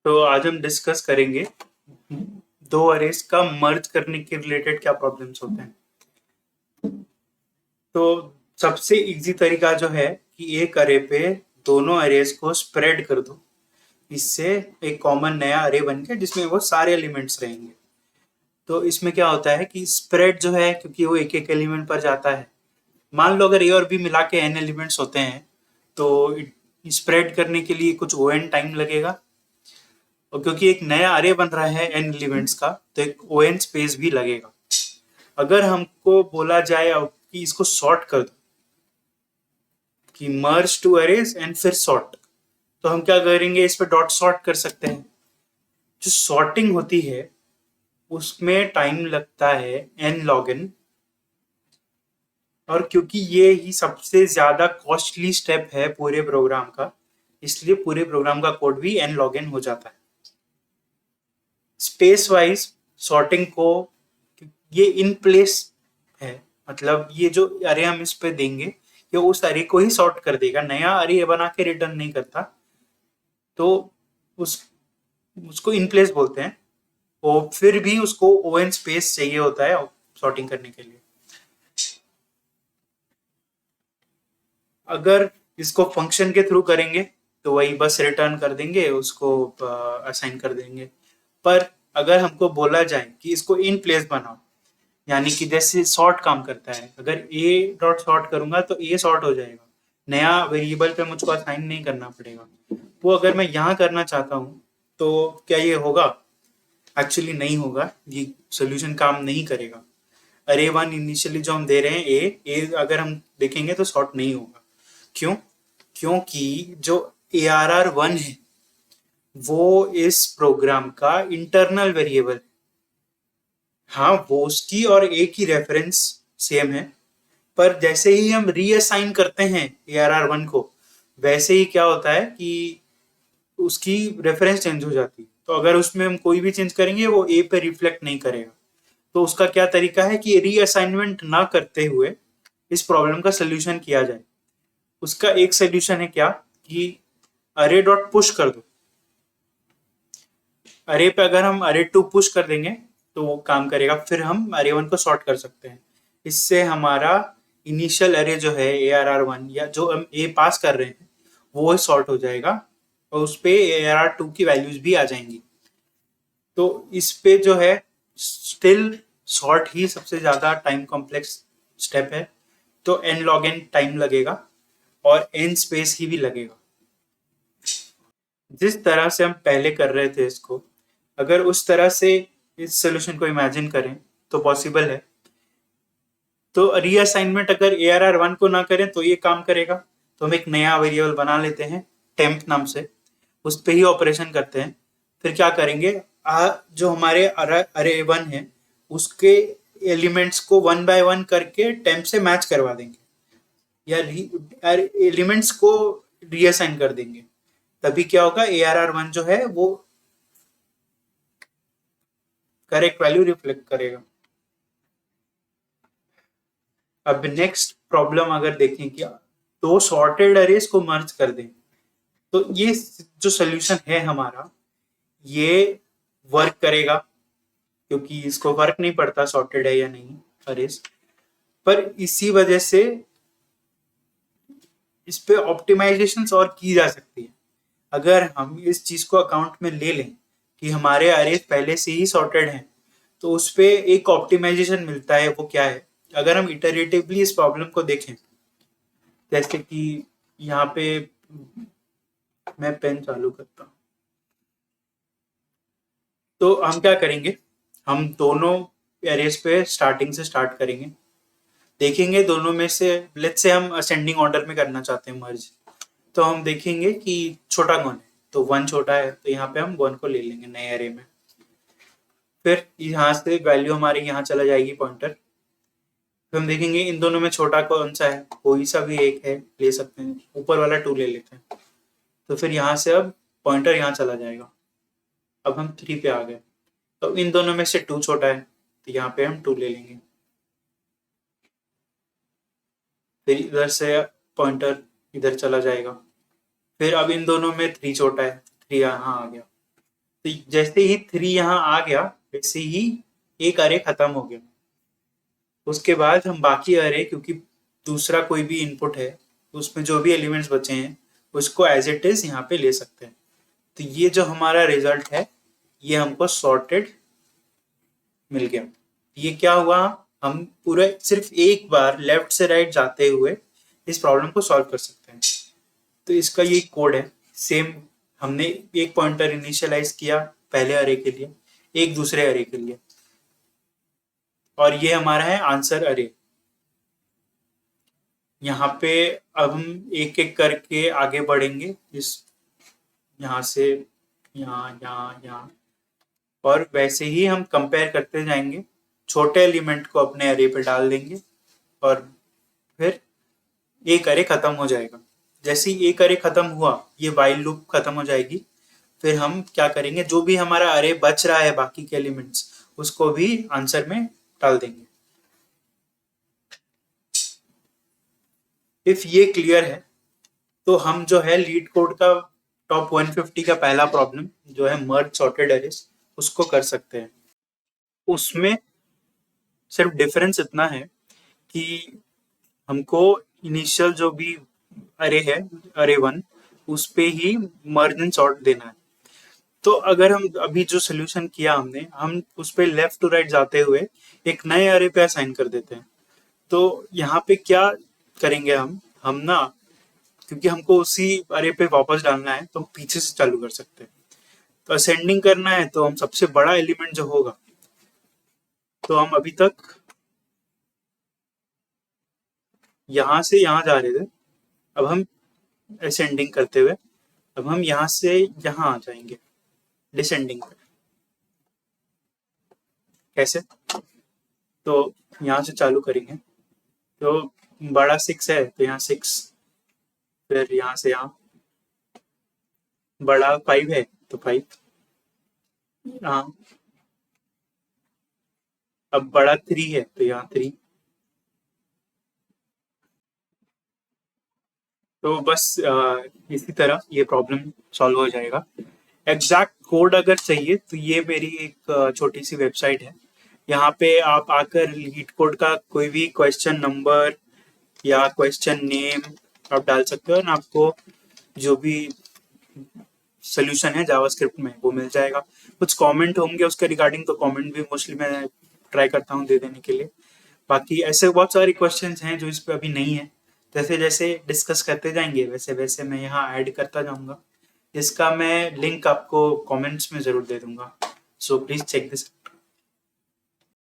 तो आज हम डिस्कस करेंगे दो अरेज का मर्ज करने के रिलेटेड क्या प्रॉब्लम्स होते हैं। तो सबसे इजी तरीका जो है कि एक अरे पे दोनों अरेज को स्प्रेड कर दो, इससे एक कॉमन नया अरे बन गया जिसमें वो सारे एलिमेंट्स रहेंगे। तो इसमें क्या होता है कि स्प्रेड जो है, क्योंकि वो एक एक एलिमेंट पर जाता है, मान लो अगर ए और बी मिला के एन एलिमेंट्स होते हैं तो स्प्रेड करने के लिए कुछ ओ एन टाइम लगेगा, और क्योंकि एक नया अरे बन रहा है एन एलिमेंट्स का तो एक ओ एन स्पेस भी लगेगा। अगर हमको बोला जाए अब कि इसको सॉर्ट कर दो, कि मर्ज टू अरेज एंड फिर सॉर्ट, तो हम क्या करेंगे, इस पे डॉट सॉर्ट कर सकते हैं। जो सॉर्टिंग होती है उसमें टाइम लगता है एन लॉग एन, और क्योंकि ये ही सबसे ज्यादा कॉस्टली स्टेप है पूरे प्रोग्राम का, इसलिए पूरे प्रोग्राम का कोड भी एन लॉग एन हो जाता है। स्पेस वाइज सॉर्टिंग को ये इन प्लेस है, मतलब ये जो अरे हम इस पे देंगे ये उस अरे को ही सॉर्ट कर देगा, नया अरे बना के रिटर्न नहीं करता। तो उस उसको इन प्लेस बोलते हैं। और फिर भी उसको ओ एन स्पेस चाहिए होता है सॉर्टिंग करने के लिए। अगर इसको फंक्शन के थ्रू करेंगे तो वही बस रिटर्न कर देंगे, उसको असाइन कर देंगे। पर अगर हमको बोला जाए कि इसको इन प्लेस बनाओ, यानी कि जैसे सॉर्ट काम करता है, अगर ए डॉट सॉर्ट करूंगा तो ए सॉर्ट हो जाएगा, नया वेरिएबल पे मुझको असाइन नहीं करना पड़ेगा। वो अगर मैं यहाँ करना चाहता हूँ तो क्या ये होगा? एक्चुअली नहीं होगा, ये सोल्यूशन काम नहीं करेगा। अरे वन इनिशियली जो हम दे रहे हैं ए अगर हम देखेंगे तो सॉर्ट नहीं होगा। क्यों? क्योंकि जो ए आर आर वन है वो इस प्रोग्राम का इंटरनल वेरिएबल है। हाँ, वो उसकी और ए की रेफरेंस सेम है, पर जैसे ही हम रीअसाइन करते हैं ए आर आर वन को, वैसे ही क्या होता है कि उसकी रेफरेंस चेंज हो जाती है। तो अगर उसमें हम कोई भी चेंज करेंगे वो ए पे रिफ्लेक्ट नहीं करेगा। तो उसका क्या तरीका है कि रीअसाइनमेंट ना करते हुए इस प्रॉब्लम का सोल्यूशन किया जाए। उसका एक सोल्यूशन है क्या, कि अरे डॉट पुश कर दो। अरे पे अगर हम अरे टू पुश कर देंगे तो वो काम करेगा, फिर हम अरे वन को सॉर्ट कर सकते हैं। इससे हमारा इनिशियल अरे जो है ए आर आर वन, या जो हम ए पास कर रहे हैं, वो सॉर्ट हो जाएगा और उस पे ए आर आर टू की वैल्यूज भी आ जाएंगी। तो इस पे जो है स्टिल सॉर्ट ही सबसे ज्यादा टाइम कॉम्प्लेक्स स्टेप है। तो एन लॉग एन टाइम लगेगा और एन स्पेस ही भी लगेगा। जिस तरह से हम पहले कर रहे थे इसको, अगर उस तरह से इस सोल्यूशन को इमेजिन करें तो पॉसिबल है। तो रीअसाइनमेंट अगर ए आर आर वन को ना करें तो ये काम करेगा। तो हम एक नया वेरिएबल बना लेते हैं टेम्प नाम से, उस पर ही ऑपरेशन करते हैं। फिर क्या करेंगे, जो हमारे अरे वन है उसके एलिमेंट्स को वन बाय वन करके टेम्प से मैच करवा देंगे, या एलिमेंट्स को रीअसाइन कर देंगे। तभी क्या होगा, ए आर आर वन जो है वो करेक्ट वैल्यू रिफ्लेक्ट करेगा। अब नेक्स्ट प्रॉब्लम अगर देखें कि दो सॉर्टेड अरेज को मर्ज कर दें, तो ये जो सोल्यूशन है हमारा ये वर्क करेगा, क्योंकि इसको फर्क नहीं पड़ता सॉर्टेड है या नहीं अरेज। पर इसी वजह से इस पे ऑप्टिमाइजेशन और की जा सकती है। अगर हम इस चीज को अकाउंट में ले लें कि हमारे अरेज पहले से ही सॉर्टेड हैं, तो उस पे एक ऑप्टिमाइजेशन मिलता है। वो क्या है, अगर हम इटरेटिवली इस प्रॉब्लम को देखें, जैसे कि यहाँ पे मैं पेन चालू करता हूँ, तो हम क्या करेंगे, हम दोनों एरेज पे स्टार्टिंग से स्टार्ट करेंगे, देखेंगे दोनों में से, लेट्स से हम असेंडिंग ऑर्डर में करना चाहते हैं मर्ज। तो हम देखेंगे कि छोटा कौन है, तो वन छोटा है, तो यहाँ पे हम वन को ले लेंगे नए एरे में। फिर यहाँ से वैल्यू हमारी यहाँ चला जाएगी पॉइंटर। फिर हम देखेंगे इन दोनों में छोटा कौन सा है, कोई सा भी एक है ले सकते हैं, ऊपर वाला टू ले लेते हैं। तो फिर यहाँ से अब पॉइंटर यहाँ चला जाएगा। अब हम थ्री पे आ गए, तो इन दोनों में से टू छोटा है, तो यहाँ पे हम टू ले लेंगे। फिर इधर से पॉइंटर इधर चला जाएगा। फिर अब इन दोनों में थ्री छोटा है, थ्री यहाँ आ गया। तो जैसे ही 3 यहाँ आ गया वैसे ही एक अरे खत्म हो गया। उसके बाद हम बाकी अरे, क्योंकि दूसरा कोई भी इनपुट है उसमें जो भी एलिमेंट्स बचे हैं उसको एज इट इज यहाँ पे ले सकते हैं। तो ये जो हमारा रिजल्ट है ये हमको सॉर्टेड मिल गया। ये क्या हुआ, हम पूरा सिर्फ एक बार लेफ्ट से राइट जाते हुए इस प्रॉब्लम को सॉल्व कर सकते हैं। तो इसका ये कोड है सेम। हमने एक पॉइंटर इनिशियलाइज किया पहले अरे के लिए, एक दूसरे अरे के लिए, और ये हमारा है आंसर अरे। यहाँ पे अब हम एक एक करके आगे बढ़ेंगे, इस यहाँ से यहाँ यहाँ यहाँ, और वैसे ही हम कंपेयर करते जाएंगे, छोटे एलिमेंट को अपने अरे पे डाल देंगे और फिर एक अरे खत्म हो जाएगा। जैसे ही एक अरे खत्म हुआ ये वाइल लूप खत्म हो जाएगी। फिर हम क्या करेंगे, जो भी हमारा अरे बच रहा है बाकी के एलिमेंट्स उसको भी आंसर में डाल देंगे। इफ ये क्लियर है तो हम जो है लीड कोड का टॉप 150 का पहला प्रॉब्लम जो है मर्ज सॉर्टेड अरेज उसको कर सकते हैं। उसमें सिर्फ डिफरेंस इतना है कि हमको इनिशियल जो भी अरे है अरे 1 उस पे ही मर्ज एंड सॉर्ट देना है। तो अगर हम अभी जो सोल्यूशन किया हमने, हम उस पे लेफ्ट टू राइट जाते हुए एक नए अरे पे असाइन कर देते हैं। तो यहाँ पे क्या करेंगे हम ना, क्योंकि हमको उसी अरे पे वापस डालना है तो हम पीछे से चालू कर सकते हैं। तो असेंडिंग करना है तो हम सबसे बड़ा एलिमेंट जो होगा, तो हम अभी तक यहाँ से यहाँ जा रहे थे, अब हम असेंडिंग करते हुए अब हम यहाँ से यहाँ आ जाएंगे डिसेंडिंग पे। कैसे, तो यहाँ से चालू करेंगे, तो बड़ा 6 है तो यहाँ 6, फिर यहाँ से यहाँ बड़ा 5 है तो 5, हाँ अब बड़ा 3 है तो यहाँ 3। तो बस इसी तरह ये प्रॉब्लम सॉल्व हो जाएगा। एग्जैक्ट कोड अगर चाहिए तो ये मेरी एक छोटी सी वेबसाइट है, यहाँ पे आप आकर लीड कोड का कोई भी क्वेश्चन नंबर या क्वेश्चन नेम आप डाल सकते हो और आपको जो भी सोल्यूशन है जावास्क्रिप्ट में वो मिल जाएगा। कुछ कमेंट होंगे उसके रिगार्डिंग, तो कमेंट भी मोस्टली मैं ट्राई करता हूँ दे देने के लिए। बाकी ऐसे बहुत सारे क्वेश्चंस हैं जो इस पे अभी नहीं है, जैसे जैसे डिस्कस करते जाएंगे वैसे वैसे मैं यहाँ ऐड करता जाऊंगा। इसका मैं लिंक आपको कमेंट्स में ज़रूर दे दूंगा, सो प्लीज़ चेक दिस।